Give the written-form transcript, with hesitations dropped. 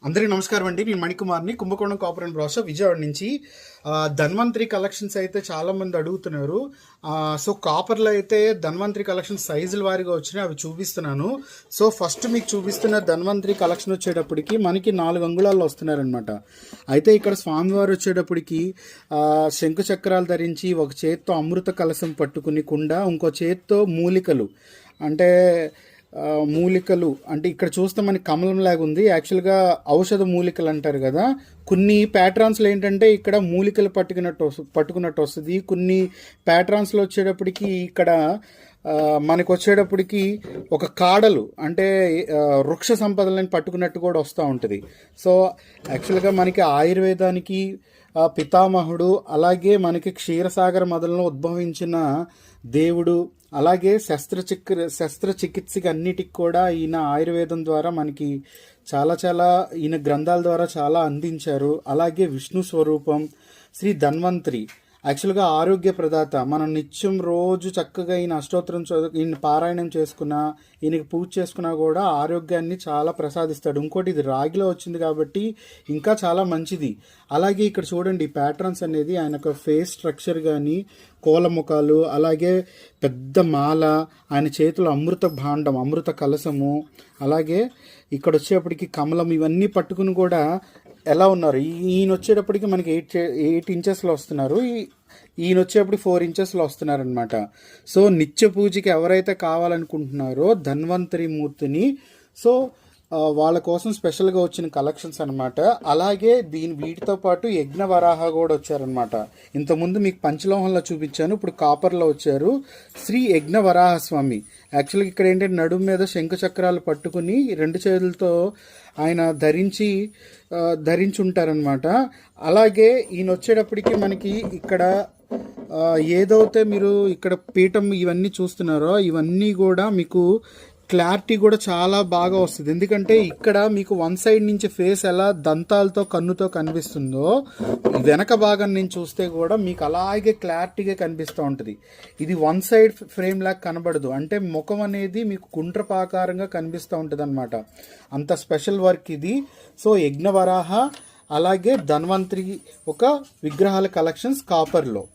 అందరికీ నమస్కారం అండి. నేను మణికుమార్ని, కుంభకోణం కాపర్ అండ్ బ్రాస్ విజయవాడ నుంచి. ధన్వంతరి కలెక్షన్స్ అయితే చాలామంది అడుగుతున్నారు. సో కాపర్లో అయితే ధన్వంతరి కలెక్షన్స్ సైజుల వారీగా వచ్చినాయి, అవి చూపిస్తున్నాను. సో ఫస్ట్ మీకు చూపిస్తున్న ధన్వంతరి కలెక్షన్ వచ్చేటప్పటికి మనకి 4 అంగుళాల్లో వస్తున్నారనమాట. అయితే ఇక్కడ స్వామివారు వచ్చేటప్పటికి శంకు చక్రాలు ధరించి ఒక చేత్తో అమృత కలశం పట్టుకుని కుండ, ఇంకో చేత్తో మూలికలు అంటే ఇక్కడ చూస్తే మనకి కమలం లాగా ఉంది. యాక్చువల్గా ఔషధ మూలికలు అంటారు కదా. కొన్ని ప్యాట్రాన్స్లో ఏంటంటే ఇక్కడ మూలికలు పట్టుకున్నట్టు వస్తుంది. కొన్ని ప్యాట్రాన్స్లో వచ్చేటప్పటికి ఇక్కడ మనకు వచ్చేటప్పటికి ఒక కాడలు అంటే వృక్ష సంపదలను పట్టుకున్నట్టు కూడా వస్తూ ఉంటుంది. సో యాక్చువల్గా మనకి ఆయుర్వేదానికి పితామహుడు, అలాగే మనకి క్షీరసాగర మొదలలో ఉద్భవించిన దేవుడు, అలాగే శస్త్రచికిత్సకి అన్నిటికి కూడా ఈయన ఆయుర్వేదం ద్వారా మనకి చాలా ఈయన గ్రంథాల ద్వారా చాలా అందించారు. అలాగే విష్ణు స్వరూపం శ్రీ ధన్వంతరి యాక్చువల్గా ఆరోగ్య ప్రదాత. మనం నిత్యం రోజు చక్కగా ఈయన అష్టోత్తరం ఈయన పారాయణం చేసుకున్నా, ఈయనకి పూజ చేసుకున్నా కూడా ఆరోగ్యాన్ని చాలా ప్రసాదిస్తాడు. ఇంకోటి ఇది రాగిలో వచ్చింది కాబట్టి ఇంకా చాలా మంచిది. అలాగే ఇక్కడ చూడండి ప్యాటర్న్స్ అనేది ఆయన ఫేస్ స్ట్రక్చర్ కానీ, కోలముఖాలు, అలాగే పెద్ద మాల, ఆయన చేతిలో అమృత భాండం, అమృత కలసము, అలాగే ఇక్కడ వచ్చేప్పటికి కమలం, ఇవన్నీ పట్టుకుని కూడా ఎలా ఉన్నారు. ఈయన వచ్చేటప్పటికి మనకి 8 ఇంచెస్లో వస్తున్నారు. ఈయన వచ్చేప్పటికి 4 ఇంచెస్లో వస్తున్నారనమాట. సో నిత్య పూజకి ఎవరైతే కావాలనుకుంటున్నారో ధన్వంతరి మూర్తిని, సో వాళ్ళ కోసం స్పెషల్గా వచ్చిన కలెక్షన్స్ అనమాట. అలాగే వీటితో పాటు యజ్ఞ వరాహ కూడా వచ్చారనమాట. ఇంతకుముందు మీకు పంచలోహంలో చూపించాను, ఇప్పుడు కాపర్లో వచ్చారు శ్రీ యజ్ఞ వరాహ స్వామి. యాక్చువల్గా ఇక్కడ ఏంటంటే నడుము మీద శంకు చక్రాలు పట్టుకుని 2 చేతులతో ఆయన ధరించి ఉంటారనమాట. అలాగే ఈయన వచ్చేటప్పటికి మనకి ఇక్కడ ఏదైతే మీరు ఇక్కడ పీఠం ఇవన్నీ చూస్తున్నారో ఇవన్నీ కూడా మీకు క్లారిటీ కూడా చాలా బాగా వస్తుంది. ఎందుకంటే ఇక్కడ మీకు వన్ సైడ్ నుంచి ఫేస్ ఎలా దంతాలతో కన్నుతో కనిపిస్తుందో వెనక భాగం నుంచి చూస్తే కూడా మీకు అలాగే క్లారిటీగా కనిపిస్తూ ఉంటుంది. ఇది వన్ సైడ్ ఫ్రేమ్ లాగా కనబడదు, అంటే ముఖం అనేది మీకు కుంట్రపాకారంగా కనిపిస్తూ ఉంటుంది అనమాట. అంత స్పెషల్ వర్క్ ఇది. సో యజ్ఞవరాహ అలాగే ధన్వంతరి ఒక విగ్రహాల కలెక్షన్స్ కాపర్లో.